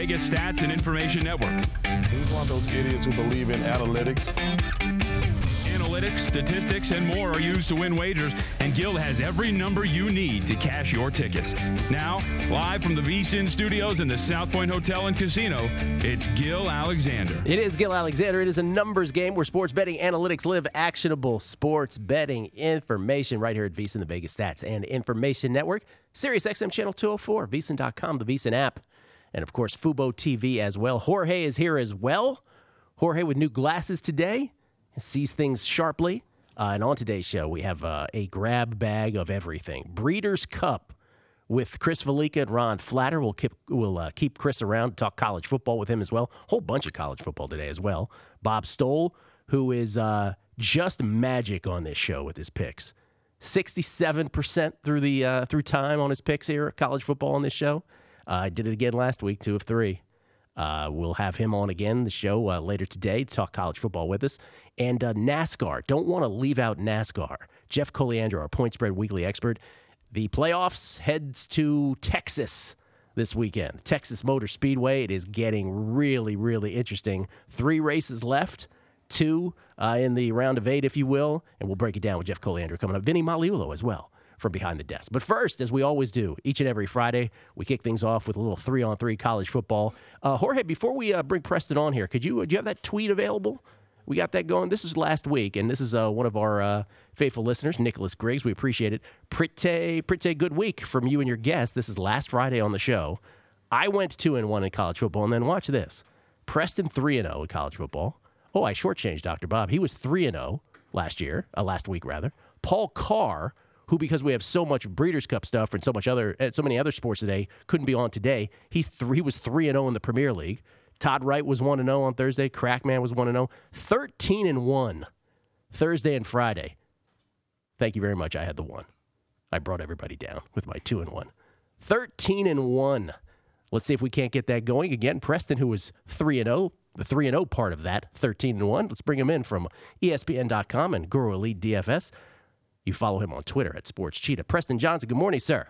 Vegas Stats and Information Network. He's one of those idiots who believe in analytics. Analytics, statistics, and more are used to win wagers, and Gill has every number you need to cash your tickets. Now, live from the VSiN studios in the South Point Hotel and Casino, it's Gill Alexander. It is Gill Alexander. It is a numbers game where sports betting analytics live. Actionable sports betting information right here at VSiN, the Vegas Stats and Information Network. SiriusXM Channel 204, VSiN.com, the VSiN app, and, of course, Fubo TV as well. Jorge is here as well. Jorge with new glasses today. Sees things sharply. And on today's show, we have a grab bag of everything. Breeders' Cup with Chris Fallica and Ron Flatter. We'll keep Chris around, talk college football with him as well. Whole bunch of college football today as well. Bob Stoll, who is just magic on this show with his picks. 67% through time on his picks here, college football on this show. I did it again last week, 2 of 3. We'll have him on again, the show, later today to talk college football with us. And NASCAR. Don't want to leave out NASCAR. Jeff Coliandro, our point spread weekly expert. The playoffs heads to Texas this weekend. Texas Motor Speedway. It is getting really, really interesting. 3 races left. 2 in the round of 8, if you will. And we'll break it down with Jeff Coliandro coming up. Vinny Maliulo as well from behind the desk. But first, as we always do, each and every Friday, we kick things off with a little 3-on-3 college football. Jorge, before we bring Preston on here, do you have that tweet available? We got that going. This is last week, and this is one of our faithful listeners, Nicholas Griggs. We appreciate it. Pretty good week from you and your guest. This is last Friday on the show. I went 2-1 in college football, and then watch this. Preston 3-0 in college football. Oh, I shortchanged Dr. Bob. He was 3-0 last week. Paul Carr, who, because we have so much Breeders' Cup stuff and so many other sports today, couldn't be on today. He was 3-0 in the Premier League. Todd Wright was 1-0 on Thursday. Crackman was 1-0. 13-1 Thursday and Friday. Thank you very much. I had the 1. I brought everybody down with my 2-1. 13-1. Let's see if we can't get that going again. Preston, who was 3-0, the 3-0 part of that, 13-1. Let's bring him in from ESPN.com and Guru Elite DFS. You follow him on Twitter at Sports Cheetah. Preston Johnson, good morning, sir.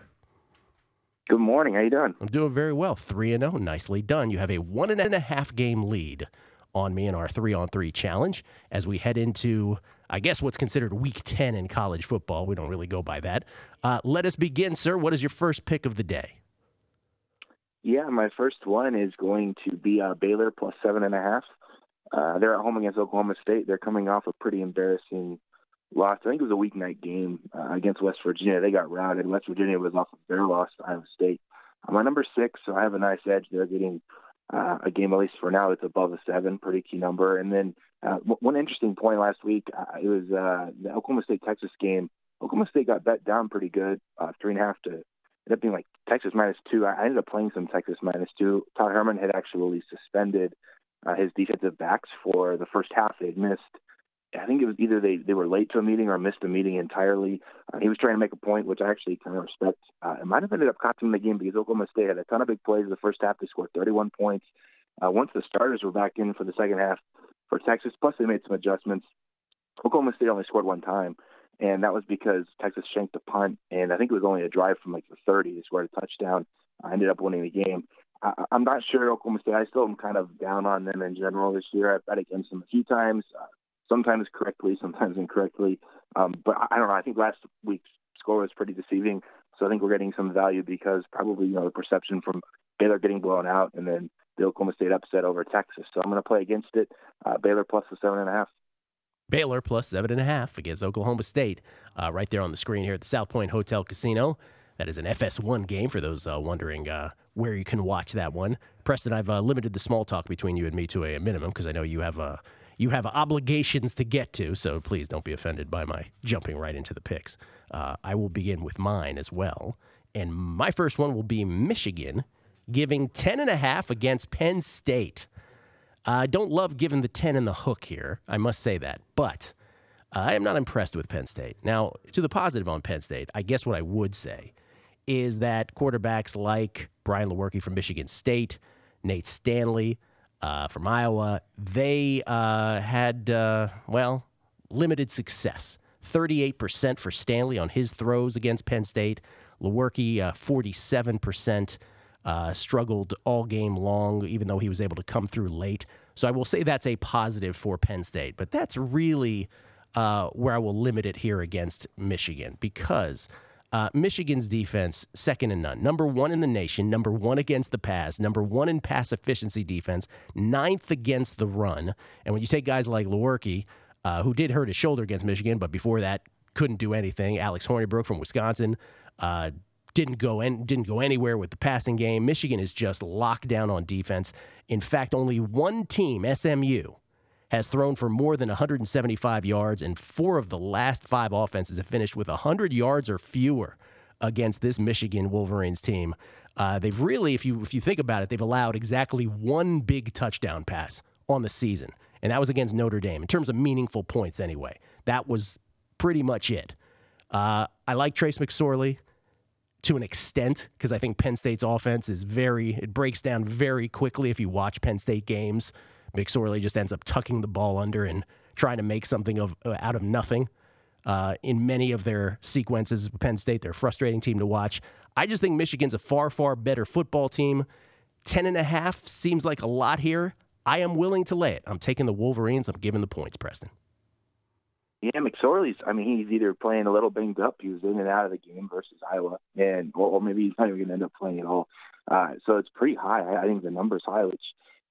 Good morning. How you doing? I'm doing very well. 3-0. Nicely done. You have a 1.5 game lead on me in our 3-on-3 challenge as we head into, I guess, what's considered week 10 in college football. We don't really go by that. Let us begin, sir. What is your first pick of the day? Yeah, my first one is going to be Baylor plus 7.5. They're at home against Oklahoma State. They're coming off a pretty embarrassing loss. I think it was a weeknight game against West Virginia. They got routed. West Virginia was off of their loss to Iowa State. My number 6, so I have a nice edge. They're getting a game, at least for now, that's above a 7, pretty key number. And then one interesting point last week, it was the Oklahoma State-Texas game. Oklahoma State got bet down pretty good, 3.5 to ended up being like Texas -2. I ended up playing some Texas -2. Todd Herman had actually suspended his defensive backs for the first half. They'd missed. I think it was either they were late to a meeting or missed a meeting entirely. He was trying to make a point, which I actually kind of respect. It might have ended up costing the game because Oklahoma State had a ton of big plays the first half. They scored 31 points. Once the starters were back in for the second half for Texas, plus they made some adjustments, Oklahoma State only scored 1 time, and that was because Texas shanked a punt, and I think it was only a drive from like the 30. They scored a touchdown. I ended up winning the game. I'm not sure Oklahoma State. I still am kind of down on them in general this year. I've bet against them a few times. Sometimes correctly, sometimes incorrectly. But I don't know. I think last week's score was pretty deceiving. So I think we're getting some value because probably, the perception from Baylor getting blown out and then the Oklahoma State upset over Texas. So I'm going to play against it. Baylor plus the 7.5. Baylor plus 7.5 against Oklahoma State. Right there on the screen here at the South Point Hotel Casino. That is an FS1 game for those wondering where you can watch that one. Preston, I've limited the small talk between you and me to a minimum because I know you have obligations to get to, so please don't be offended by my jumping right into the picks. I will begin with mine as well, and my first one will be Michigan giving 10.5 against Penn State. I don't love giving the 10 in the hook here, I must say that, but I am not impressed with Penn State. Now, to the positive on Penn State, I guess what I would say is that quarterbacks like Brian Lewerke from Michigan State, Nate Stanley from Iowa, they had, limited success. 38% for Stanley on his throws against Penn State. Lewerke, 47%. struggled all game long, even though he was able to come through late. So I will say that's a positive for Penn State. But that's really where I will limit it here against Michigan, because Michigan's defense, second to none. Number 1 in the nation, number 1 against the pass, number 1 in pass efficiency defense, 9th against the run. And when you take guys like Lewerke, who did hurt his shoulder against Michigan, but before that couldn't do anything. Alex Hornibrook from Wisconsin didn't go anywhere with the passing game. Michigan is just locked down on defense. In fact, only one team, SMU, has thrown for more than 175 yards, and 4 of the last 5 offenses have finished with 100 yards or fewer against this Michigan Wolverines team. They've really, if you think about it, they've allowed exactly 1 big touchdown pass on the season, and that was against Notre Dame, in terms of meaningful points anyway. That was pretty much it. I like Trace McSorley to an extent, because I think Penn State's offense it breaks down very quickly if you watch Penn State games. McSorley just ends up tucking the ball under and trying to make something out of nothing. In many of their sequences, Penn State, they're a frustrating team to watch. I just think Michigan's a far, far better football team. 10.5 seems like a lot here. I am willing to lay it. I'm taking the Wolverines. I'm giving the points, Preston. Yeah, McSorley's, he's either playing a little banged up. He was in and out of the game versus Iowa, or maybe he's not even going to end up playing at all. So it's pretty high. I think the number's high, which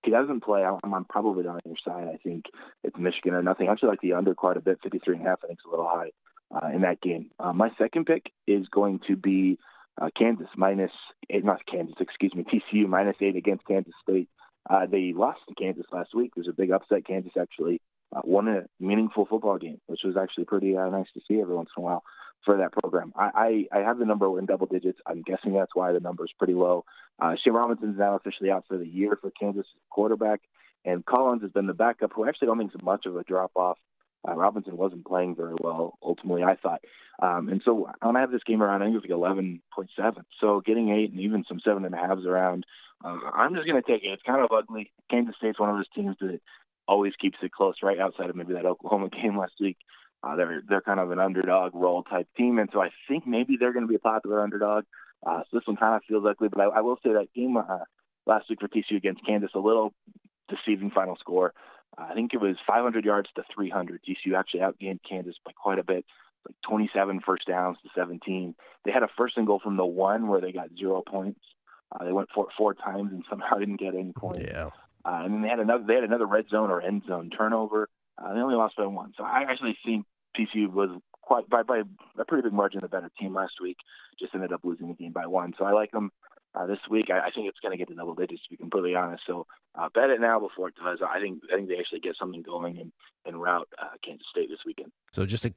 if he doesn't play, I'm probably on your side. I think it's Michigan or nothing. I actually like the under quite a bit. 53.5, I think, is a little high in that game. My second pick is going to be TCU -8 against Kansas State. They lost to Kansas last week. There's a big upset. Kansas actually won a meaningful football game, which was actually pretty nice to see every once in a while for that program. I have the number in double digits. I'm guessing that's why the number is pretty low. Shane Robinson's now officially out for the year for Kansas quarterback, and Collins has been the backup, who I actually don't think is much of a drop-off. Robinson wasn't playing very well, ultimately, I thought. And so when I have this game around, I think it was like 11.7. So getting 8 and even some 7.5s around, I'm just going to take it. It's kind of ugly. Kansas State's one of those teams that always keeps it close, right outside of maybe that Oklahoma game last week. They're kind of an underdog role type team, and so I think maybe they're going to be a popular underdog. So this one kind of feels ugly, but I will say that game last week for TCU against Kansas, a little deceiving final score. I think it was 500 yards to 300. TCU actually outgained Kansas by quite a bit, like 27 first downs to 17. They had a first and goal from the 1 where they got 0 points. They went for it 4 times and somehow didn't get any points. Yeah. And then they had another red zone or end zone turnover. They only lost by 1. So I actually think TCU was quite by a pretty big margin the better team last week. Just ended up losing the game by 1. So I like them this week. I think it's going to get to double digits, to be completely honest. So bet it now before it does. I think they actually get something going and route Kansas State this weekend. So just to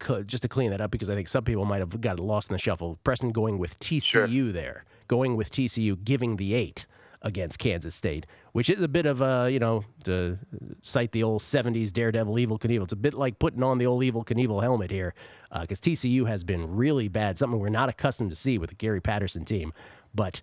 clean that up, because I think some people might have got lost in the shuffle. Preston going with TCU Sure. there, going with TCU, giving the 8 against Kansas State, which is a bit of to cite the old 70s Daredevil Evel Knievel. It's a bit like putting on the old Evel Knievel helmet here, because TCU has been really bad, something we're not accustomed to see with the Gary Patterson team. But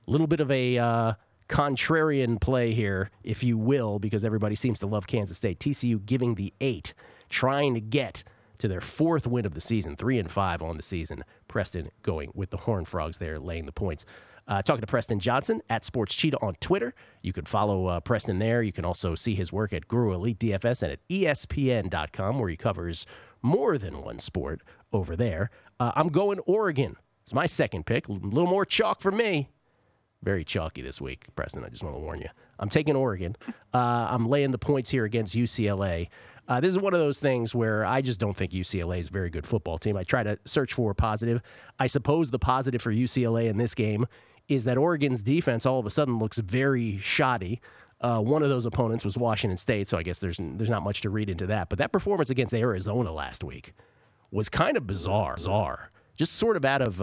a little bit of a contrarian play here, if you will, because everybody seems to love Kansas State. TCU giving the 8, trying to get to their 4th win of the season, 3-5 on the season. Preston going with the Horned Frogs there, laying the points. Talking to Preston Johnson at Sports Cheetah on Twitter. You can follow Preston there. You can also see his work at Guru Elite DFS and at ESPN.com, where he covers more than one sport over there. I'm going Oregon. It's my second pick. A little more chalk for me. Very chalky this week, Preston. I just want to warn you. I'm taking Oregon. I'm laying the points here against UCLA. This is one of those things where I just don't think UCLA is a very good football team. I try to search for a positive. I suppose the positive for UCLA in this game is that Oregon's defense all of a sudden looks very shoddy. One of those opponents was Washington State, so I guess there's not much to read into that. But that performance against Arizona last week was kind of bizarre. Just sort of out of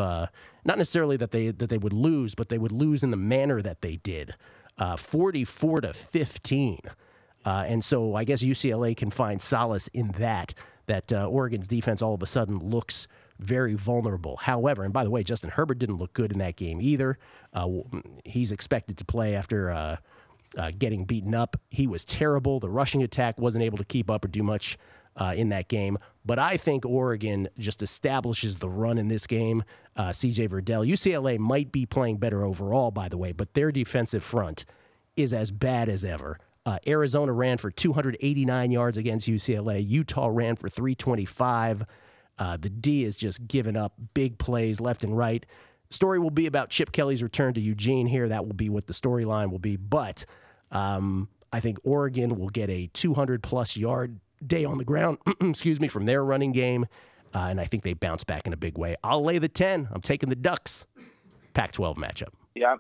not necessarily that they would lose, but they would lose in the manner that they did, 44-15. And so I guess UCLA can find solace in that Oregon's defense all of a sudden looks very vulnerable. However, and by the way, Justin Herbert didn't look good in that game either. He's expected to play after getting beaten up. He was terrible. The rushing attack wasn't able to keep up or do much in that game. But I think Oregon just establishes the run in this game. C.J. Verdell. UCLA might be playing better overall, by the way, but their defensive front is as bad as ever. Arizona ran for 289 yards against UCLA. Utah ran for 325. The D is just giving up big plays left and right. Story will be about Chip Kelly's return to Eugene here. That will be what the storyline will be. But I think Oregon will get a 200-plus yard day on the ground, from their running game. And I think they bounce back in a big way. I'll lay the 10. I'm taking the Ducks. Pac-12 matchup. Yeah,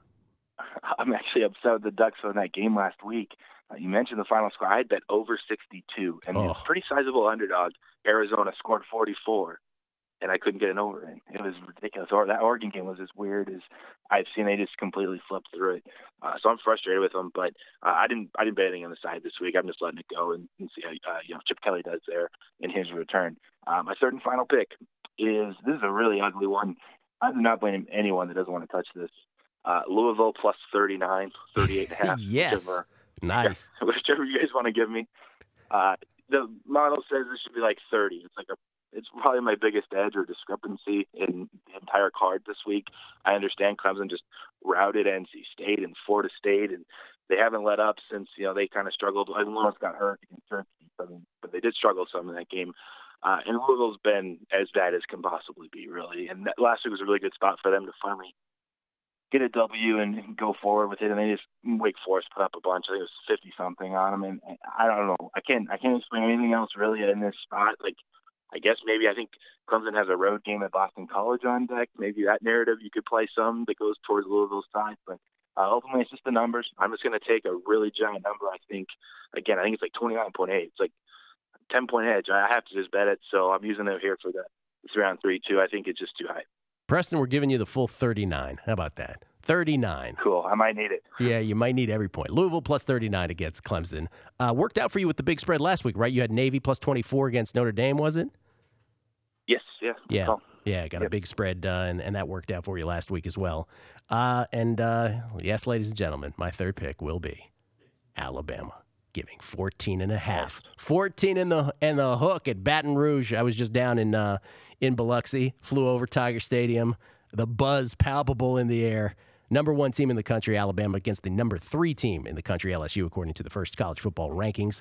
I'm actually upset with the Ducks on that game last week. You mentioned the final score. I had bet over 62, and a pretty sizable underdog. Arizona scored 44, and I couldn't get an over in. It was ridiculous. That Oregon game was as weird as I've seen. They just completely flipped through it. So I'm frustrated with them, but I didn't bet anything on the side this week. I'm just letting it go and see how Chip Kelly does there in his return. My third and final pick is a really ugly one. I do not blame anyone that doesn't want to touch this. Louisville plus 39, 38.5. Yes. Nice. Whichever you guys want to give me. The model says it should be like 30. It's probably my biggest edge or discrepancy in the entire card this week. I understand Clemson just routed NC State and Florida State, and they haven't let up since they kind of struggled. Lawrence got hurt against Turkey, but they did struggle some in that game. And Louisville's been as bad as can possibly be, really. And that last week was a really good spot for them to finally get a W and go forward with it. And they just Wake Forest put up a bunch. I think it was 50-something on them. And I don't know. I can't explain anything else really in this spot. I guess maybe I think Clemson has a road game at Boston College on deck. Maybe that narrative you could play some that goes towards Louisville's side. But ultimately, it's just the numbers. I'm just going to take a really giant number. I think it's like 29.8. It's like 10-point edge. I have to just bet it. So I'm using it here for it's around 3-2. I think it's just too high. Preston, we're giving you the full 39. How about that? 39. Cool. I might need it. Yeah, you might need every point. Louisville plus 39 against Clemson. Worked out for you with the big spread last week, right? You had Navy plus 24 against Notre Dame, was it? Yes. Yeah. Oh. Yeah, got a big spread, and that worked out for you last week as well. Yes, ladies and gentlemen, my third pick will be Alabama, giving 14.5. 14 in the hook at Baton Rouge. I was just down in Biloxi, flew over Tiger Stadium. The buzz palpable in the air. Number 1 team in the country, Alabama, against the number 3 team in the country, LSU, according to the first college football rankings.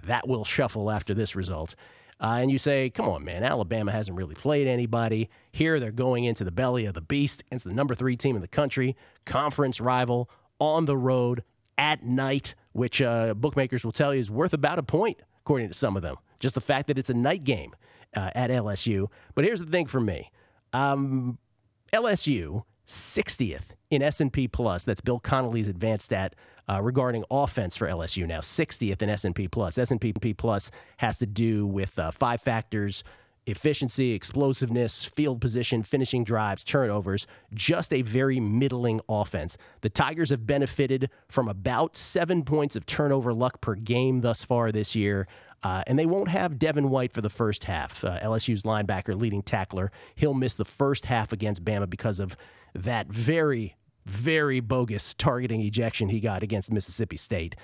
That will shuffle after this result. And you say, come on, man, Alabama hasn't really played anybody. Here they're going into the belly of the beast against the number 3 team in the country, conference rival, on the road, at night, which bookmakers will tell you is worth about a point, according to some of them. Just the fact that it's a night game at LSU. But here's the thing for me. LSU, 60th in S&P Plus. That's Bill Connolly's advanced stat regarding offense for LSU now. 60th in S&P Plus. S&P Plus has to do with 5 factors: efficiency, explosiveness, field position, finishing drives, turnovers. Just a very middling offense. The Tigers have benefited from about 7 points of turnover luck per game thus far this year. And they won't have Devin White for the first half. LSU's linebacker, leading tackler, he'll miss the first half against Bama because of that very, very bogus targeting ejection he got against Mississippi State.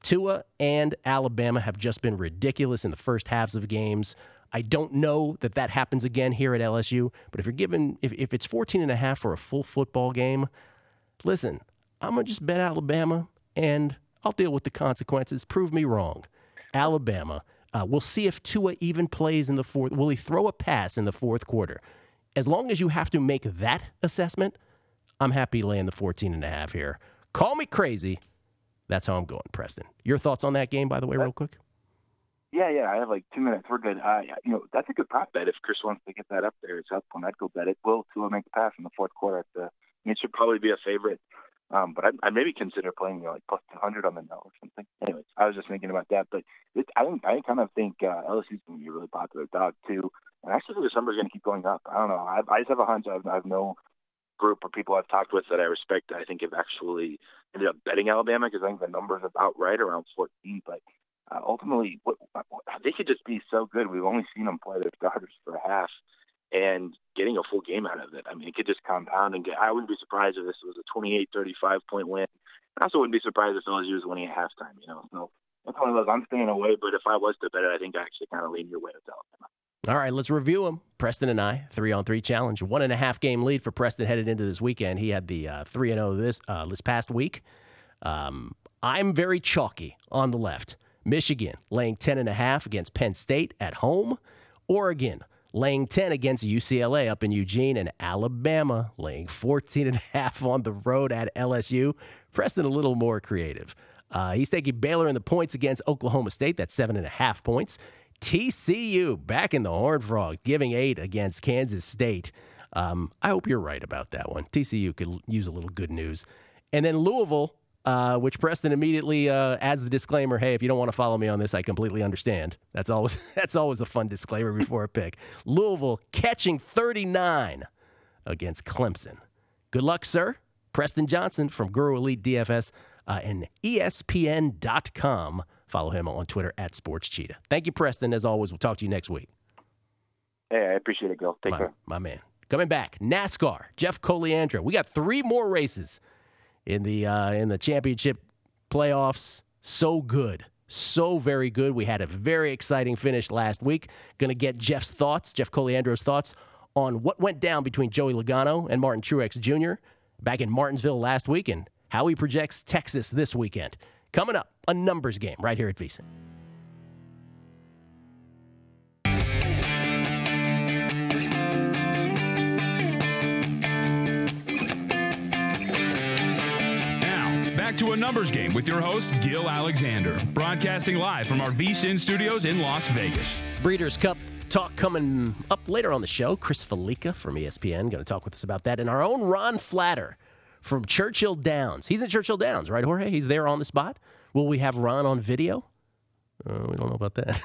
Tua and Alabama have just been ridiculous in the first halves of games. I don't know that happens again here at LSU, but if it's 14.5 for a full football game, listen, I'm going to just bet Alabama, and I'll deal with the consequences. Prove me wrong. Alabama. We'll see if Tua even plays in the fourth. Will he throw a pass in the fourth quarter? As long as you have to make that assessment, I'm happy laying the 14.5 here. Call me crazy. That's how I'm going, Preston. Your thoughts on that game, by the way, real quick? Yeah. I have like 2 minutes. We're good. That's a good prop bet. If Chris wants to get that up there, it's up when I'd go bet it. Will Tua make the pass in the fourth quarter? It should probably be a favorite. But I'd maybe consider playing like plus 200 on the no or something. Anyways, I was just thinking about that. But I kind of think LSU's going to be a really popular dog too. And I actually think this number is going to keep going up. I don't know. I just have a hunch. I have no group of people I've talked with that I respect that I think have actually ended up betting Alabama, because I think the number is about right, around 14. But ultimately, they could just be so good. We've only seen them play their starters for a half, and getting a full game out of it. I mean, it could just compound and I wouldn't be surprised if this was a 28-35 point win. I also wouldn't be surprised if LSU was winning at halftime, So look, I'm staying away, but if I was to bet it, I think I actually kind of lean your way with Alabama. All right, let's review them. Preston and I, 3-on-3 challenge. 1.5 game lead for Preston headed into this weekend. He had the 3-0 this past week. I'm very chalky on the left. Michigan laying 10.5 against Penn State at home. Oregon laying 10 against UCLA up in Eugene. And Alabama laying 14.5 on the road at LSU. Preston a little more creative. He's taking Baylor in the points against Oklahoma State. That's 7.5 points. TCU back in the Horned Frog, giving 8 against Kansas State. I hope you're right about that one. TCU could use a little good news. And then Louisville, which Preston immediately adds the disclaimer, hey, if you don't want to follow me on this, I completely understand. That's always a fun disclaimer before a pick. Louisville catching 39 against Clemson. Good luck, sir. Preston Johnson from Guru Elite DFS and ESPN.com. Follow him on Twitter at SportsCheetah. Thank you, Preston. As always, we'll talk to you next week. Hey, I appreciate it, Gil. Take care. My man. Coming back, NASCAR, Jeff Coliandro. We got 3 more races in the championship playoffs. So good. So very good. We had a very exciting finish last week. Going to get Jeff Coliandro's thoughts on what went down between Joey Logano and Martin Truex Jr. back in Martinsville last week and how he projects Texas this weekend. Coming up, a numbers game right here at VSiN. Now, back to a numbers game with your host, Gill Alexander, broadcasting live from our VSiN studios in Las Vegas. Breeders' Cup talk coming up later on the show. Chris Fallica from ESPN going to talk with us about that. And our own Ron Flatter from Churchill Downs. He's in Churchill Downs, right, Jorge? He's there on the spot. Will we have Ron on video? We don't know about that.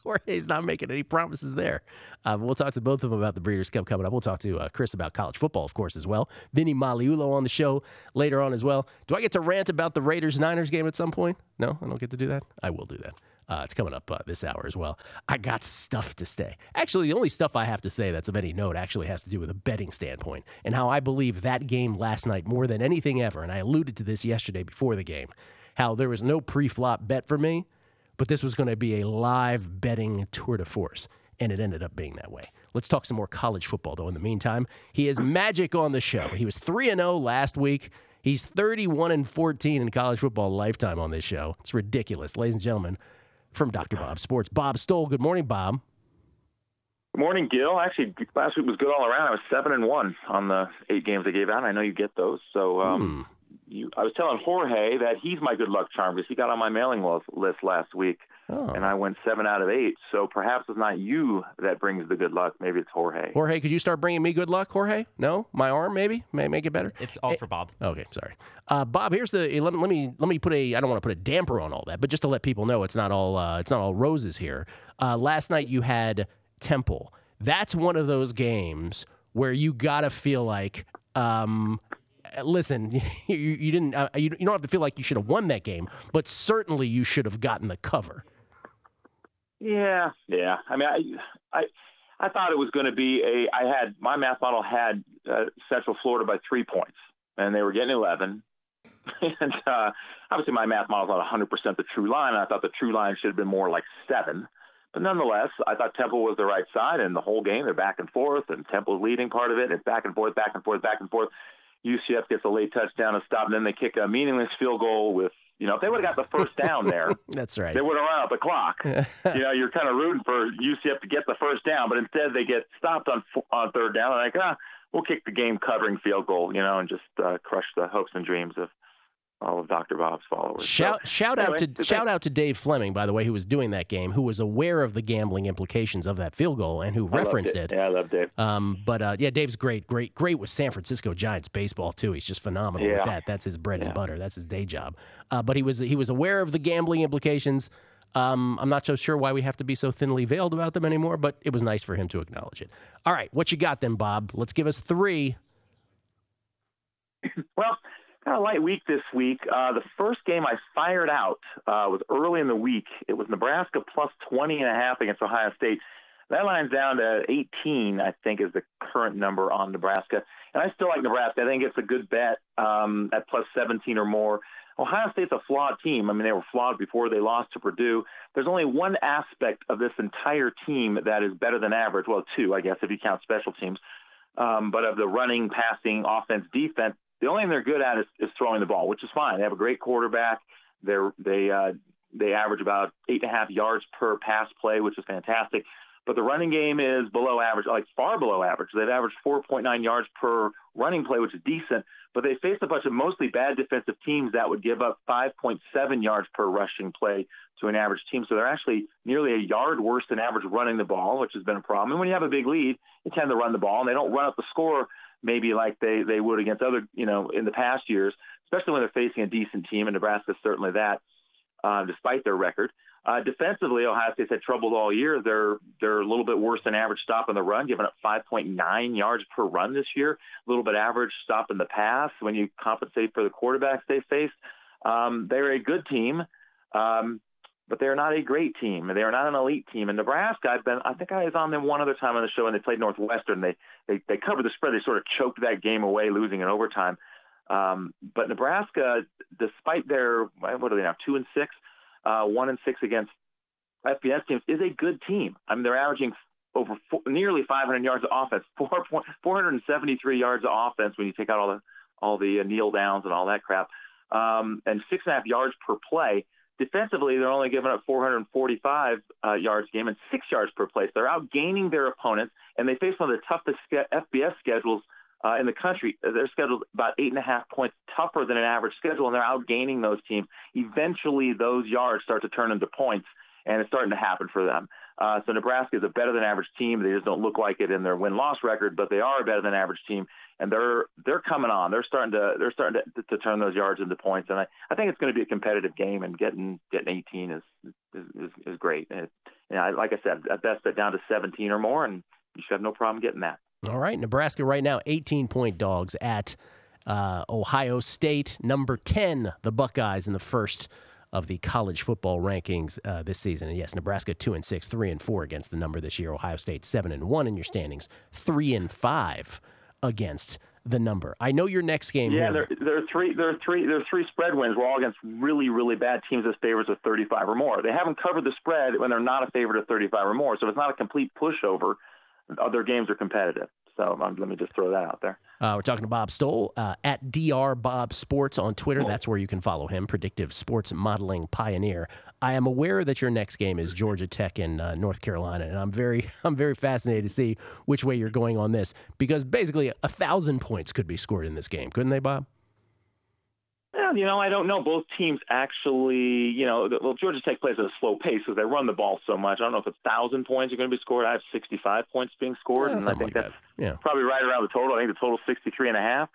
Jorge's not making any promises there. We'll talk to both of them about the Breeders' Cup coming up. We'll talk to Chris about college football, of course, as well. Vinny Maliulo on the show later on as well. Do I get to rant about the Raiders-Niners game at some point? No, I don't get to do that? I will do that. It's coming up this hour as well. I got stuff to say. Actually, the only stuff I have to say that's of any note actually has to do with a betting standpoint and how I believe that game last night more than anything ever, and I alluded to this yesterday before the game, how there was no pre-flop bet for me, but this was going to be a live betting tour de force, and it ended up being that way. Let's talk some more college football, though, in the meantime. He is Magic on the show. He was 3-0 last week. He's 31-14 in college football lifetime on this show. It's ridiculous. Ladies and gentlemen, from Dr. Bob Sports, Bob Stoll. Good morning, Bob. Good morning, Gil. Actually, last week was good all around. I was 7-1 on the 8 games I gave out. I know you get those. So I was telling Jorge that he's my good luck charm because he got on my mailing list last week, and I went 7 out of 8. So perhaps it's not you that brings the good luck. Maybe it's Jorge. Jorge, could you start bringing me good luck, Jorge? No? My arm, maybe? May make it better? It's all for Bob. Okay, sorry. Bob, here's the let me put I don't want to put a damper on all that, but just to let people know it's not all roses here. Last night you had Temple. That's one of those games where you got to feel like listen, you didn't you don't have to feel like you should have won that game, but certainly you should have gotten the cover. Yeah. I mean, I thought it was going to be my math model had Central Florida by 3 points, and they were getting 11. And obviously my math model is not 100% the true line. And I thought the true line should have been more like 7. But nonetheless, I thought Temple was the right side, and the whole game they're back and forth, and Temple's leading part of it. It's back and forth, back and forth, back and forth. UCF gets a late touchdown and stop, and then they kick a meaningless field goal with, if they would have got the first down there, that's right. They would have run out the clock. You're kind of rooting for UCF to get the first down, but instead they get stopped on third down, and we'll kick the game covering field goal, and just crush the hopes and dreams of all of Dr. Bob's followers. Shout out to Dave Fleming, by the way, who was doing that game, who was aware of the gambling implications of that field goal and who referenced it. Yeah, I love Dave. But Dave's great with San Francisco Giants baseball too. He's just phenomenal with that. That's his bread and butter. That's his day job. But he was aware of the gambling implications. I'm not so sure why we have to be so thinly veiled about them anymore, but it was nice for him to acknowledge it. All right, what you got then, Bob? Let's give us 3. Well, kind of light week this week. The first game I fired out was early in the week. It was Nebraska plus 20.5 against Ohio State. That line's down to 18, I think, is the current number on Nebraska. And I still like Nebraska. I think it's a good bet at plus 17 or more. Ohio State's a flawed team. I mean, they were flawed before they lost to Purdue. There's only one aspect of this entire team that is better than average. Well, two, I guess, if you count special teams. But of the running, passing, offense, defense, the only thing they're good at is throwing the ball, which is fine. They have a great quarterback. They average about 8.5 yards per pass play, which is fantastic. But the running game is below average, like far below average. They've averaged 4.9 yards per running play, which is decent. But they face a bunch of mostly bad defensive teams that would give up 5.7 yards per rushing play to an average team. So they're actually nearly a yard worse than average running the ball, which has been a problem. And when you have a big lead, you tend to run the ball, and they don't run up the score maybe like they would against other, in the past years, especially when they're facing a decent team, and Nebraska's certainly that, despite their record. Defensively, Ohio State's had trouble all year. They're a little bit worse than average stop in the run, giving up 5.9 yards per run this year. A little bit average stop in the pass when you compensate for the quarterbacks they face. They're a good team, but they're not a great team. They are not an elite team. And Nebraska, I think I was on them one other time on the show, and they played Northwestern. They covered the spread. They sort of choked that game away, losing in overtime. But Nebraska, despite their, what are they now, 2-6? 1-6 against FBS teams, is a good team. I mean, they're averaging over nearly 500 yards of offense, 473 yards of offense when you take out all the kneel downs and all that crap, and 6.5 yards per play. Defensively, they're only giving up 445 yards a game and 6 yards per play. So they're outgaining their opponents, and they face one of the toughest FBS schedules in the country. Their schedule is about 8.5 points tougher than an average schedule, and they're outgaining those teams. Eventually, those yards start to turn into points, and it's starting to happen for them. So Nebraska is a better than average team. They just don't look like it in their win-loss record, but they are a better than average team, and they're coming on. They're starting to turn those yards into points, and I think it's going to be a competitive game. And getting 18 is great. And like I said, at best bet down to 17 or more, and you should have no problem getting that. All right, Nebraska right now 18-point dogs at Ohio State, number 10, the Buckeyes in the first of the college football rankings this season. And yes, Nebraska 2-6, 3-4 against the number this year. Ohio State 7-1 in your standings, 3-5 against the number. I know your next game. Yeah, there are three spread wins. We're all against really, really bad teams as favorites of 35 or more. They haven't covered the spread when they're not a favorite of 35 or more, so it's not a complete pushover. Other games are competitive. So let me just throw that out there. We're talking to Bob Stoll at Dr. Bob Sports on Twitter. That's where you can follow him, predictive sports modeling pioneer. I am aware that your next game is Georgia Tech in North Carolina, and I'm very fascinated to see which way you're going on this, because basically 1,000 points could be scored in this game, couldn't they, Bob? Well, I don't know. Both teams actually, Georgia Tech plays at a slow pace because they run the ball so much. I don't know if 1,000 points are going to be scored. I have 65 points being scored, and I think that's probably right around the total. I think the total is 63.5.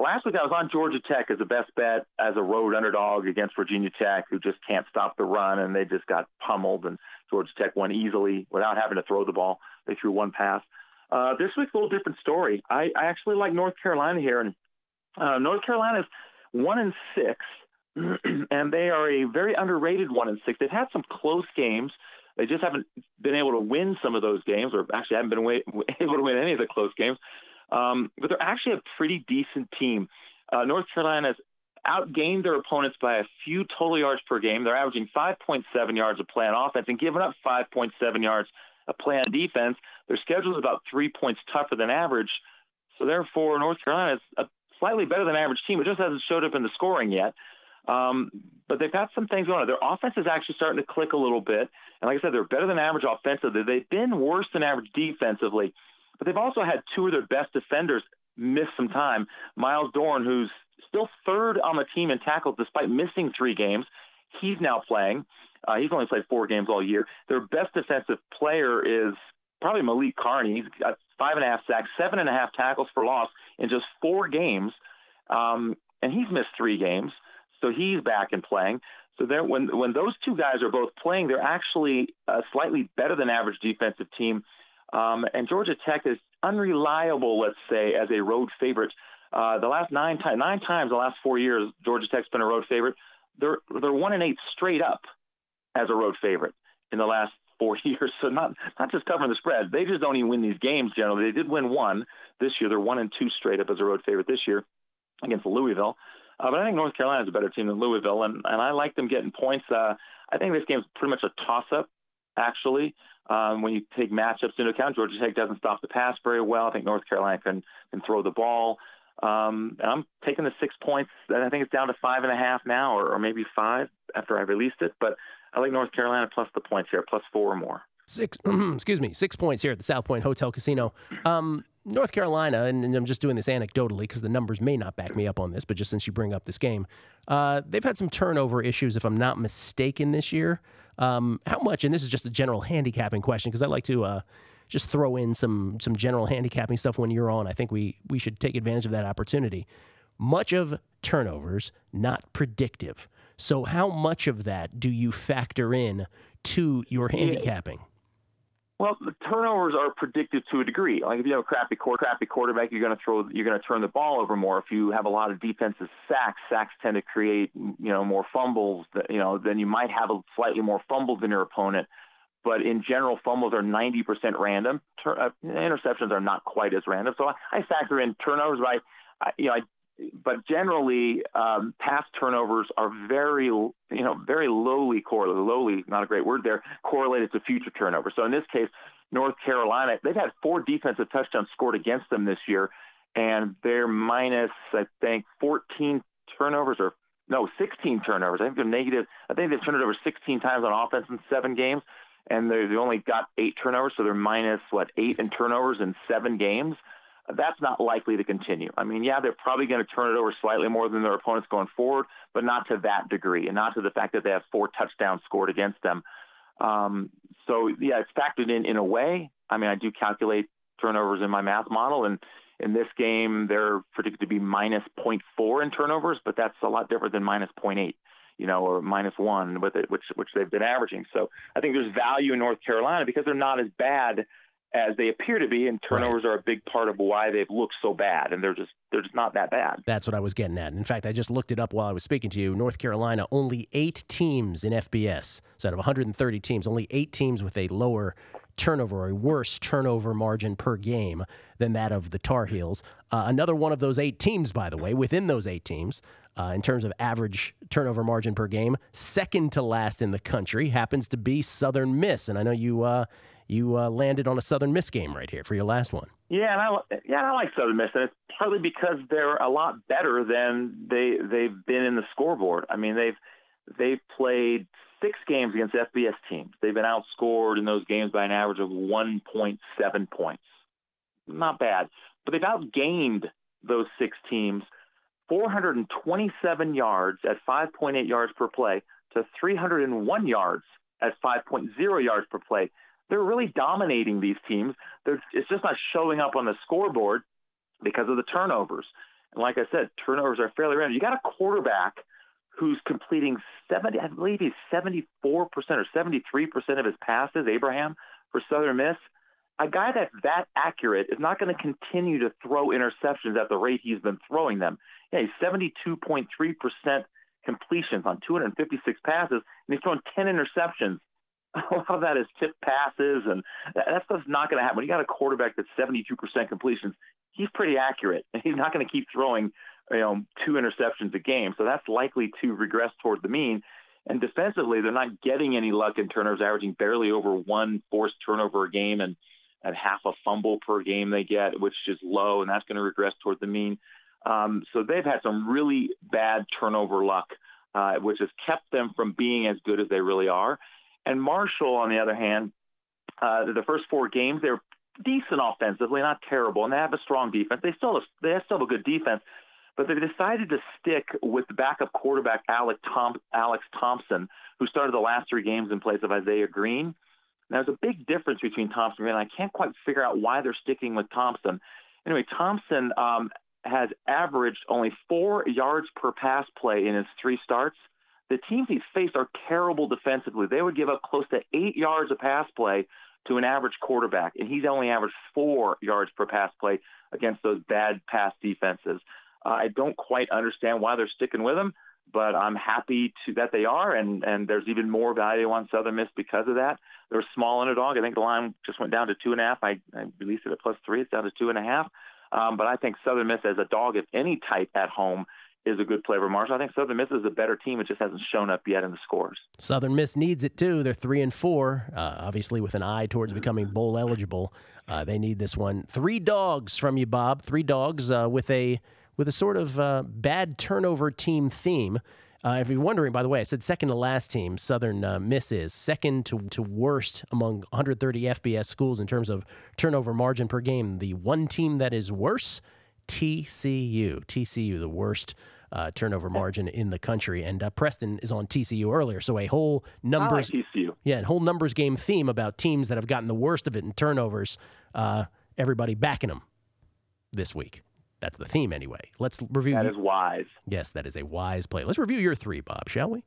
Last week I was on Georgia Tech as the best bet as a road underdog against Virginia Tech, who just can't stop the run, and they just got pummeled, and Georgia Tech won easily without having to throw the ball. They threw one pass. This week's a little different story. I actually like North Carolina here, and North Carolina's 1-6, and they are a very underrated 1-6. They've had some close games. They just haven't been able to win some of those games, or actually haven't been able to win any of the close games. But they're actually a pretty decent team. North Carolina's outgained their opponents by a few total yards per game. They're averaging 5.7 yards a play on offense and giving up 5.7 yards a play on defense. Their schedule is about 3 points tougher than average. So therefore, North Carolina is a slightly better than average team. It just hasn't showed up in the scoring yet. But they've got some things going on. Their offense is actually starting to click a little bit. And like I said, they're better than average offensively. They've been worse than average defensively. But they've also had two of their best defenders miss some time. Miles Dorn, who's still third on the team in tackles despite missing 3 games, he's now playing. He's only played 4 games all year. Their best defensive player is probably Malik Carney. He's got 5.5 sacks, 7.5 tackles for loss in just 4 games. And he's missed 3 games. So he's back and playing. So when those two guys are both playing, they're actually a slightly better than average defensive team. And Georgia Tech is unreliable, let's say, as a road favorite. The last 9 times the last 4 years, Georgia Tech's been a road favorite. They're 1-8 straight up as a road favorite in the last 4 years. So not just covering the spread. They just don't even win these games generally. They did win one this year. They're 1-2 straight up as a road favorite this year against Louisville. But I think North Carolina is a better team than Louisville, and I like them getting points. I think this game is pretty much a toss-up, actually. When you take matchups into account, Georgia Tech doesn't stop the pass very well. I think North Carolina can throw the ball. And I'm taking the 6 points. I think it's down to 5.5 now, or maybe 5 after I released it. But I like North Carolina plus the points here, plus 4 or more. 6 points here at the South Point Hotel Casino. North Carolina, and I'm just doing this anecdotally because the numbers may not back me up on this, but just since you bring up this game, they've had some turnover issues, if I'm not mistaken, this year. How much, and this is just a general handicapping question because I like to just throw in some general handicapping stuff when you're on. I think we should take advantage of that opportunity. Much of turnovers, not predictive. So how much of that do you factor in to your handicapping? Well, the turnovers are predicted to a degree. Like if you have a crappy quarterback, you're going to turn the ball over more. If you have a lot of defensive sacks tend to create, more fumbles. Then you might have a slightly more fumbles than your opponent. But in general, fumbles are 90% random. Interceptions are not quite as random. So I factor in turnovers, but generally, pass turnovers are very lowly correlated. Lowly, not a great word there, correlated to future turnovers. So in this case, North Carolina, they've had 4 defensive touchdowns scored against them this year, and they're minus, I think, 16 turnovers. I think they're negative. I think they've turned it over 16 times on offense in 7 games, and they only got 8 turnovers, so they're minus, 8 in turnovers in 7 games. That's not likely to continue. I mean, they're probably going to turn it over slightly more than their opponents going forward, but not to that degree, and not to the fact that they have 4 touchdowns scored against them. It's factored in a way. I mean, I do calculate turnovers in my math model, and in this game, they're predicted to be minus 0.4 in turnovers, but that's a lot different than minus 0.8, or minus 1 with it, which they've been averaging. So I think there's value in North Carolina because they're not as bad as they appear to be, and turnovers are a big part of why they've looked so bad, and they're just not that bad. That's what I was getting at. In fact, I just looked it up while I was speaking to you. North Carolina, only 8 teams in FBS. So out of 130 teams, only 8 teams with a lower turnover or a worse turnover margin per game than that of the Tar Heels. Another one of those 8 teams, by the way, within those 8 teams, in terms of average turnover margin per game, second to last in the country happens to be Southern Miss. And I know you landed on a Southern Miss game right here for your last one. Yeah, and I like Southern Miss, and it's partly because they're a lot better than they've been in the scoreboard. I mean, they've played 6 games against FBS teams. They've been outscored in those games by an average of 1.7 points. Not bad, but they've outgained those 6 teams 427 yards at 5.8 yards per play to 301 yards at 5.0 yards per play. They're really dominating these teams. It's just not showing up on the scoreboard because of the turnovers. And like I said, turnovers are fairly random. You got a quarterback who's completing 74% or 73% of his passes, Abraham, for Southern Miss. A guy that's that accurate is not going to continue to throw interceptions at the rate he's been throwing them. He's 72.3% completions on 256 passes, and he's thrown 10 interceptions. A lot of that is tipped passes, and that stuff's not going to happen. When you got a quarterback that's 72% completions, he's pretty accurate, and he's not going to keep throwing 2 interceptions a game. So that's likely to regress toward the mean. And defensively, they're not getting any luck in turnovers, averaging barely over 1 forced turnover a game and at half a fumble per game they get, which is low, and that's going to regress toward the mean. So they've had some really bad turnover luck, which has kept them from being as good as they really are. And Marshall, on the other hand, the first 4 games, they're decent offensively, not terrible, and they have a strong defense. They still have a good defense, but they've decided to stick with the backup quarterback Alex Thompson, who started the last 3 games in place of Isaiah Green. Now, there's a big difference between Thompson and Green. I can't quite figure out why they're sticking with Thompson. Anyway, Thompson has averaged only 4 yards per pass play in his 3 starts. The teams he's faced are terrible defensively. They would give up close to 8 yards of pass play to an average quarterback, and he's only averaged 4 yards per pass play against those bad pass defenses. I don't quite understand why they're sticking with him, but I'm happy that they are, and there's even more value on Southern Miss because of that. They're a small underdog. I think the line just went down to 2.5. I released it at +3. It's down to 2.5. But I think Southern Miss as a dog of any type at home is a good play for Marshall. I think Southern Miss is a better team. It just hasn't shown up yet in the scores. Southern Miss needs it too. They're 3-4, obviously with an eye towards becoming bowl eligible. They need this one. 3 dogs from you, Bob. 3 dogs with a sort of bad turnover team theme. If you're wondering, by the way, I said second to last team, Southern Miss is second to worst among 130 FBS schools in terms of turnover margin per game. The one team that is worse, TCU. TCU, the worst turnover margin in the country. And Preston is on TCU earlier, so a whole numbers TCU. Yeah, a whole numbers game theme about teams that have gotten the worst of it in turnovers. Everybody backing them this week. That's the theme anyway. Let's review. That is wise. Yes, that is a wise play. Let's review your 3, Bob, shall we?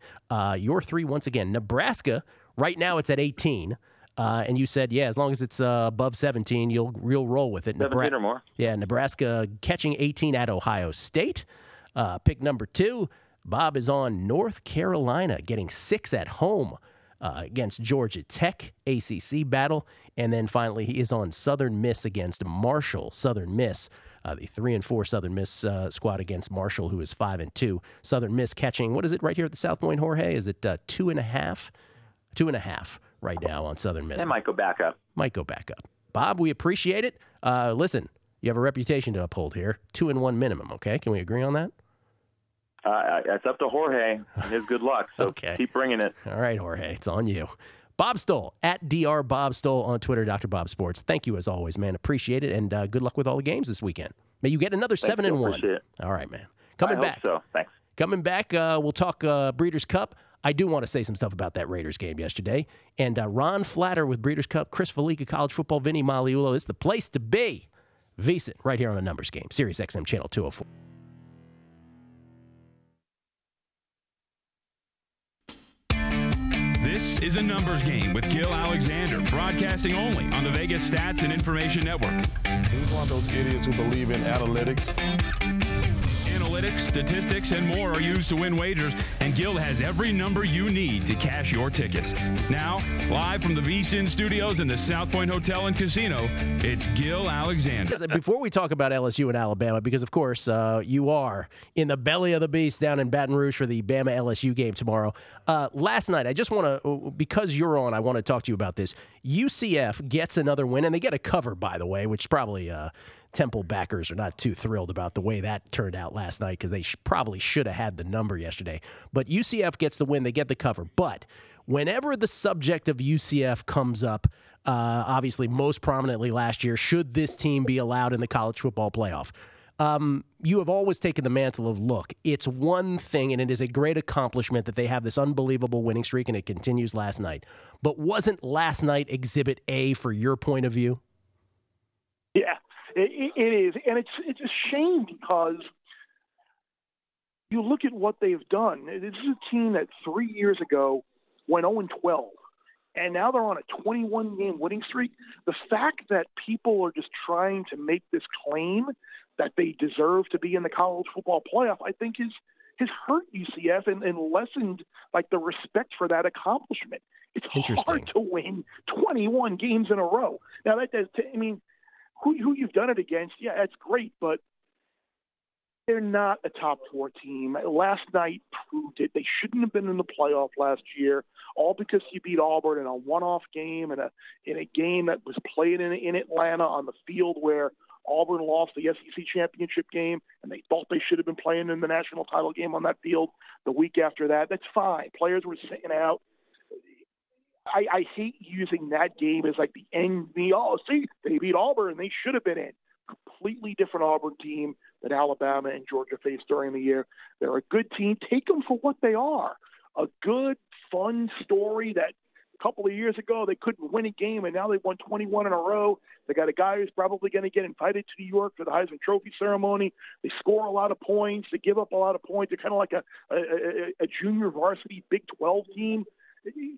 Your 3, once again. Nebraska, right now it's at 18. And you said, yeah, as long as it's above 17, you'll roll with it. 17 or more. Yeah, Nebraska catching 18 at Ohio State. Pick number 2, Bob is on North Carolina, getting 6 at home against Georgia Tech, ACC battle. And then finally, he is on Southern Miss against Marshall. Southern Miss, the 3-4 Southern Miss squad against Marshall, who is 5-2. Southern Miss catching, what is it right here at the South Point, Jorge? Is it 2.5? 2.5 right now on Southern Miss. It might go back up. Might go back up. Bob, we appreciate it. Listen, you have a reputation to uphold here. 2-1 minimum, okay? Can we agree on that? It's up to Jorge and his good luck, so okay. Keep bringing it. All right, Jorge, it's on you. Bob Stoll, at Dr. Bob Stoll on Twitter, Dr. Bob Sports. Thank you as always, man. Appreciate it, and good luck with all the games this weekend. May you get another 7-1. Appreciate it. All right, man. Coming back. I hope so. Thanks. Coming back, we'll talk Breeders' Cup. I do want to say some stuff about that Raiders game yesterday. And Ron Flatter with Breeders' Cup, Chris Fallica, college football, Vinny Maliulo. It's the place to be. VSiN, right here on the Numbers Game, SiriusXM Channel 204. This is a Numbers Game with Gill Alexander, broadcasting only on the Vegas Stats and Information Network. He's one of those idiots who believe in analytics. Analytics, statistics, and more are used to win wagers, and Gill has every number you need to cash your tickets. Now, live from the VSiN studios in the South Point Hotel and Casino, it's Gill Alexander. Before we talk about LSU and Alabama, because, of course, you are in the belly of the beast down in Baton Rouge for the Bama-LSU game tomorrow. Last night, I just want to, because you're on, I want to talk to you about this. UCF gets another win, and they get a cover, by the way, which probably Temple backers are not too thrilled about the way that turned out last night because they probably should have had the number yesterday. But UCF gets the win. They get the cover. But whenever the subject of UCF comes up, obviously most prominently last year, should this team be allowed in the college football playoff? You have always taken the mantle of, look, it's one thing, and it is a great accomplishment that they have this unbelievable winning streak, and it continues last night. But wasn't last night Exhibit A for your point of view? Yeah. It is, and it's a shame because you look at what they've done. This is a team that 3 years ago went 0-12, and now they're on a 21-game winning streak. The fact that people are just trying to make this claim that they deserve to be in the college football playoff, I think has hurt UCF and lessened like the respect for that accomplishment. It's hard to win 21 games in a row. Now that does, who you've done it against, yeah, that's great, but they're not a top 4 team. Last night proved it. They shouldn't have been in the playoff last year, all because you beat Auburn in a one-off game and in a game that was played in Atlanta on the field where Auburn lost the SEC championship game, and they thought they should have been playing in the national title game on that field the week after that. That's fine. Players were sitting out. I hate using that game as like the end. See, they beat Auburn. They should have been in. Completely different Auburn team that Alabama and Georgia faced during the year. They're a good team. Take them for what they are. A good, fun story that a couple of years ago they couldn't win a game, and now they've won 21 in a row. They got a guy who's probably going to get invited to New York for the Heisman Trophy ceremony. They score a lot of points. They give up a lot of points. They're kind of like a junior varsity Big 12 team.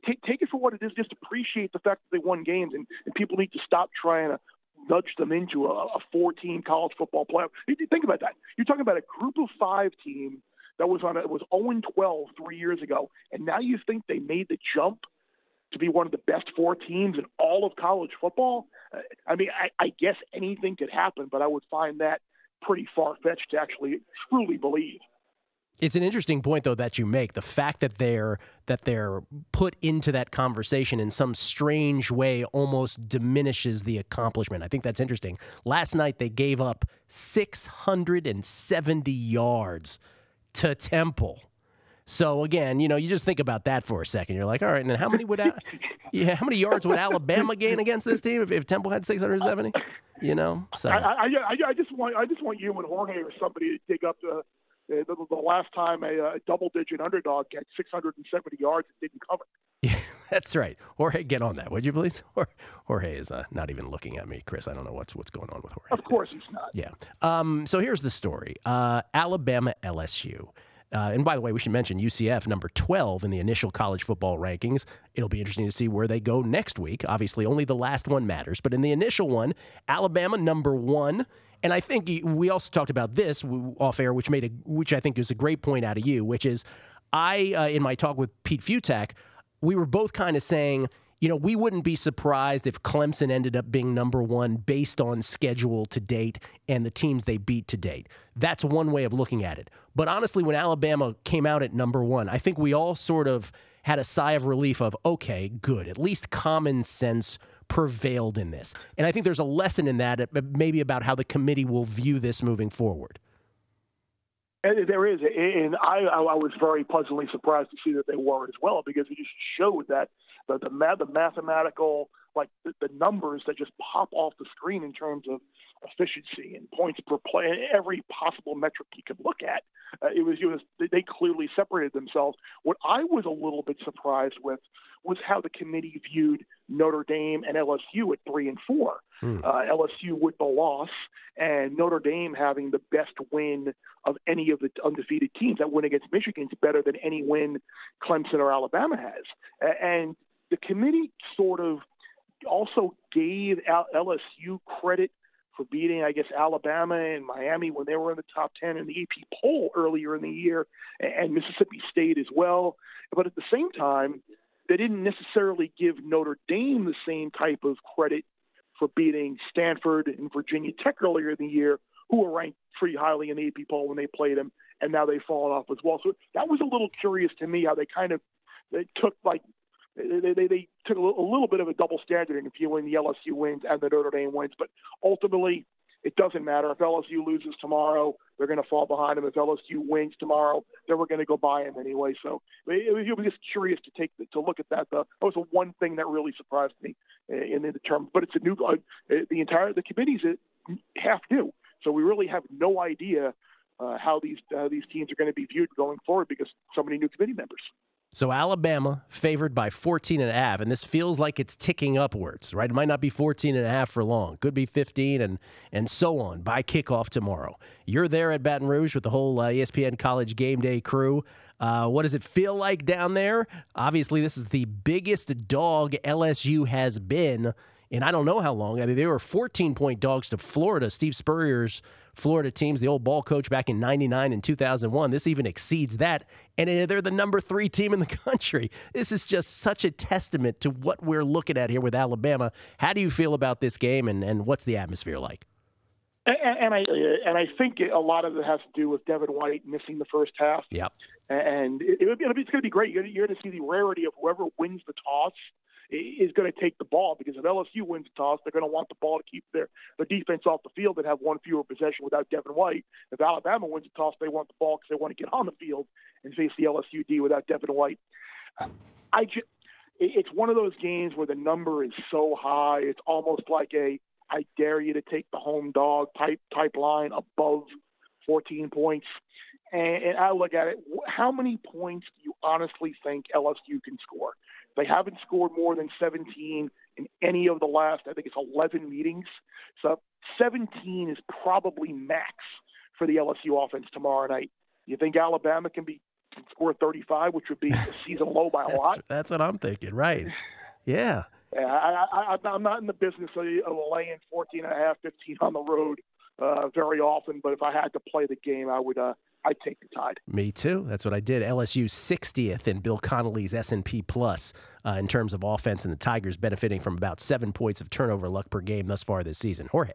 Take it for what it is. Just appreciate the fact that they won games, and people need to stop trying to nudge them into a 4-team college football playoff. Think about that. You're talking about a group of 5 team It was 0-12 3 years ago, and now you think they made the jump to be one of the best 4 teams in all of college football? I mean, I guess anything could happen, but I would find that pretty far-fetched to actually truly believe. It's an interesting point, though, that you make. The fact that they're put into that conversation in some strange way almost diminishes the accomplishment. I think that's interesting. Last night, they gave up 670 yards to Temple. So, again, you just think about that for a second. You're like, all right, and how many how many yards would Alabama gain against this team if Temple had 670? So I just want you and Jorge or somebody to dig up the last time a double-digit underdog had 670 yards and didn't cover. Yeah, that's right. Jorge, get on that, would you please? Jorge is not even looking at me, Chris. I don't know what's going on with Jorge. Of course he's not. Yeah. So here's the story. Alabama, LSU. And by the way, we should mention UCF, number 12 in the initial college football rankings. It'll be interesting to see where they go next week. Obviously, only the last one matters. But in the initial one, Alabama, number 1. And I think we also talked about this off air, which I think is a great point out of you, which is in my talk with Pete Futak, we were both kind of saying, we wouldn't be surprised if Clemson ended up being number 1 based on schedule to date and the teams they beat to date. That's one way of looking at it. But honestly, when Alabama came out at number 1, I think we all sort of had a sigh of relief of, okay, good. At least common sense prevailed in this. And I think there's a lesson in that, maybe about how the committee will view this moving forward. There is, and I was very pleasantly surprised to see that they were as well, because it just showed that the mathematical, like the numbers that just pop off the screen in terms of efficiency and points per play, every possible metric you could look at, they clearly separated themselves. What I was a little bit surprised with was how the committee viewed Notre Dame and LSU at 3 and 4. LSU with the loss, and Notre Dame having the best win of any of the undefeated teams. That win against Michigan is better than any win Clemson or Alabama has. And the committee sort of also gave LSU credit for beating, I guess, Alabama and Miami when they were in the top 10 in the AP poll earlier in the year, and Mississippi State as well. But at the same time, they didn't necessarily give Notre Dame the same type of credit for beating Stanford and Virginia Tech earlier in the year, who were ranked pretty highly in the AP poll when they played them, and now they've fallen off as well. So that was a little curious to me, how they took a little bit of a double standard in viewing the LSU wins and the Notre Dame wins. But ultimately, it doesn't matter. If LSU loses tomorrow, they're going to fall behind them. If LSU wins tomorrow, then we're going to go by them anyway. So it was just curious to look at that. That was the one thing that really surprised me in the term. But it's a new the committee's half new, so we really have no idea how these teams are going to be viewed going forward, because so many new committee members. So Alabama favored by 14.5, and this feels like it's ticking upwards, right? It might not be 14.5 for long. Could be 15 and so on by kickoff tomorrow. You're there at Baton Rouge with the whole ESPN College Game Day crew. What does it feel like down there? Obviously, this is the biggest dog LSU has been in I don't know how long. I mean, they were 14-point dogs to Florida. Steve Spurrier's Florida teams, the old ball coach back in 99 and 2001. This even exceeds that, and they're the number 3 team in the country. This is just such a testament to what we're looking at here with Alabama. How do you feel about this game, and what's the atmosphere like? And I think a lot of it has to do with Devin White missing the first half. Yep. And it's going to be great. You're going to see the rarity of whoever wins the toss is going to take the ball, because if LSU wins the toss, they're going to want the ball to keep their defense off the field and have one fewer possession without Devin White. If Alabama wins the toss, they want the ball because they want to get on the field and face the LSU D without Devin White. It's one of those games where the number is so high, it's almost like I dare you to take the home dog type line above 14 points. And I look at it, how many points do you honestly think LSU can score? They haven't scored more than 17 in any of the last, I think it's 11 meetings. So 17 is probably max for the LSU offense tomorrow night. You think Alabama can score 35, which would be a season low by a lot? That's what I'm thinking, right? Yeah. I'm not in the business of laying 14.5, 15 on the road very often, but if I had to play the game, I I'd take the Tide. Me too. That's what I did. LSU 60th in Bill Connolly's S&P Plus in terms of offense, and the Tigers benefiting from about 7 points of turnover luck per game thus far this season. Jorge.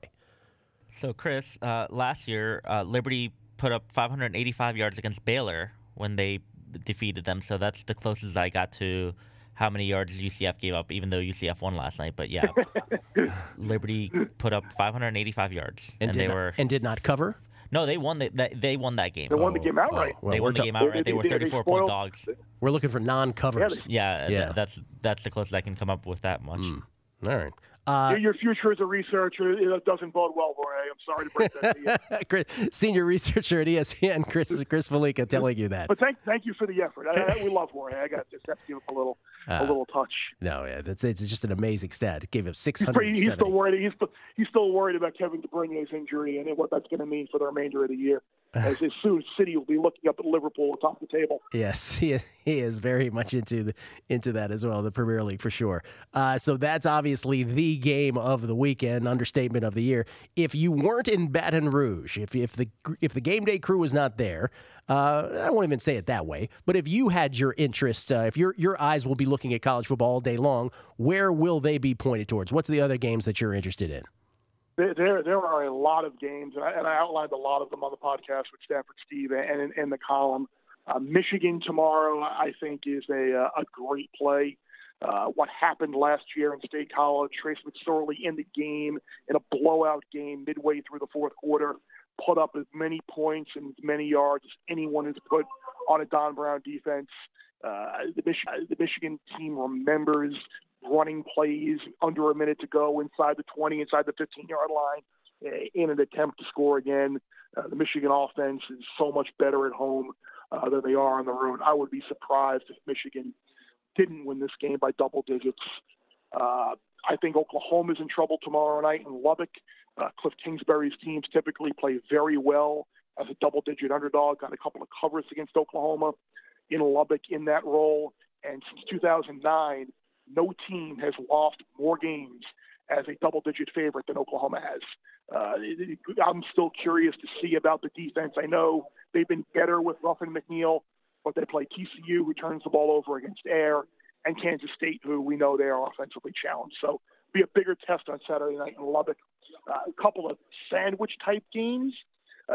So, Chris, last year, Liberty put up 585 yards against Baylor when they defeated them. So that's the closest I got to how many yards UCF gave up, even though UCF won last night. But, yeah, Liberty put up 585 yards. And did not cover? No, they won that game. They won the game outright. Well, they won the game outright. They were 34-point dogs. We're looking for non-covers. Yeah. That's the closest I can come up with that much. All right. Your future as a researcher, it doesn't bode well, Jorge. I'm sorry to break that to you. Senior researcher at ESPN, Chris Fallica, telling you that. But thank you for the effort. We love Jorge. I got this. Have to give him a little touch. No, yeah, it's just an amazing stat. It gave him 670. He's still worried. He's still worried about Kevin DeBruyne's injury and what that's going to mean for the remainder of the year. As soon City will be looking up at Liverpool atop the table. Yes, he is very much into that as well, the Premier League for sure. So that's obviously the game of the weekend, understatement of the year. If you weren't in Baton Rouge, if the game day crew was not there, I won't even say it that way, but if you had your interest, if your eyes will be looking at college football all day long, where will they be pointed towards? What's the other games that you're interested in? There are a lot of games, and I outlined a lot of them on the podcast with Stafford Steve and in the column. Michigan tomorrow, I think, is a great play. What happened last year in State College, Trace McSorley in the game, in a blowout game midway through the fourth quarter, put up as many points and as many yards as anyone has put on a Don Brown defense. The Michigan team remembers running plays under a minute to go inside the 20, inside the 15-yard line in an attempt to score again. The Michigan offense is so much better at home than they are on the road. I would be surprised if Michigan didn't win this game by double digits. I think Oklahoma's in trouble tomorrow night in Lubbock. Cliff Kingsbury's teams typically play very well as a double-digit underdog. Got a couple of covers against Oklahoma in Lubbock in that role. And since 2009, no team has lost more games as a double-digit favorite than Oklahoma has. I'm still curious to see about the defense. I know they've been better with Ruffin McNeil, but they play TCU, who turns the ball over against air, and Kansas State, who we know they are offensively challenged. So be a bigger test on Saturday night in Lubbock. A couple of sandwich-type games.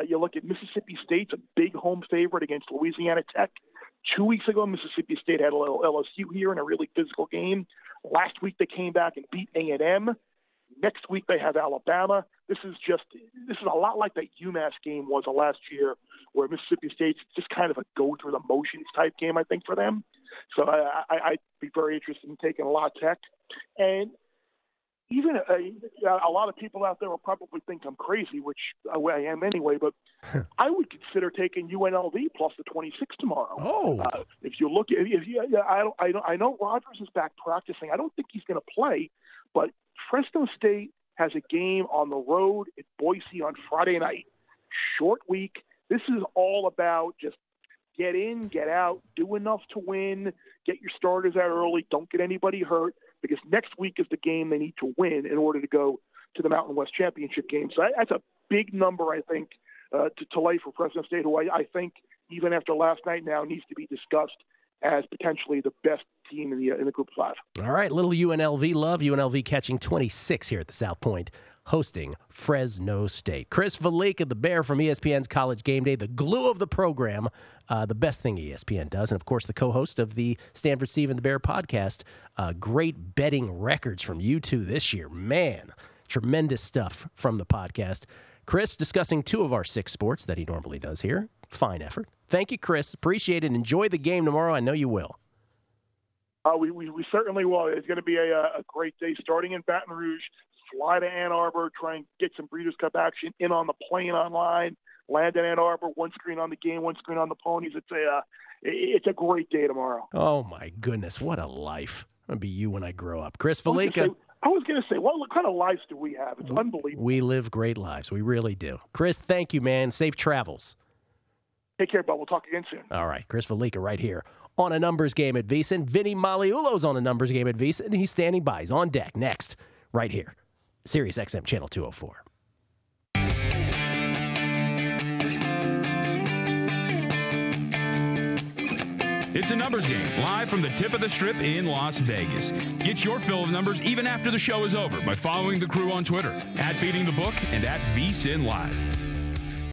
You look at Mississippi State's a big home favorite against Louisiana Tech. 2 weeks ago, Mississippi State had a little LSU here in a really physical game. Last week, they came back and beat A&M. Next week, they have Alabama. This is a lot like that UMass game was last year, where Mississippi State's just kind of a go-through-the-motions type game, I think, for them. So I'd be very interested in taking La Tech. And even a lot of people out there will probably think I'm crazy, which I am anyway, but I would consider taking UNLV plus the 26 tomorrow. Oh. If you look at I know Rodgers is back practicing. I don't think he's going to play, but Fresno State has a game on the road at Boise on Friday night. Short week. This is all about just get in, get out, do enough to win, get your starters out early, don't get anybody hurt, because next week is the game they need to win in order to go to the Mountain West Championship game. So that's a big number, I think, to lay for Fresno State, who I think, even after last night now, needs to be discussed as potentially the best team in the Group of 5. All right, little UNLV love. UNLV catching 26 here at the South Point, hosting Fresno State. Chris Fallica, the Bear from ESPN's College Game Day, the glue of the program, the best thing ESPN does, and, of course, the co-host of the Stanford Steve and the Bear podcast. Great betting records from you two this year. Man, tremendous stuff from the podcast. Chris discussing 2 of our 6 sports that he normally does here. Fine effort. Thank you, Chris. Appreciate it. Enjoy the game tomorrow. I know you will. We certainly will. It's going to be a great day starting in Baton Rouge. Fly to Ann Arbor, try and get some Breeders' Cup action in on the plane online. Land in Ann Arbor, one screen on the game, one screen on the ponies. It's a great day tomorrow. Oh, my goodness. What a life. I'm going to be you when I grow up. Chris Fallica. I was going to say, what kind of lives do we have? It's unbelievable. We live great lives. We really do. Chris, thank you, man. Safe travels. Take care, bud. We'll talk again soon. All right. Chris Fallica right here on A Numbers Game at VSiN. Vinny Maliulo's on A Numbers Game at VSiN. He's standing by. He's on deck next, right here. SiriusXM Channel 204. It's a numbers game, live from the tip of the strip in Las Vegas. Get your fill of numbers even after the show is over by following the crew on Twitter, @BeatingTheBook and @VSiN Live.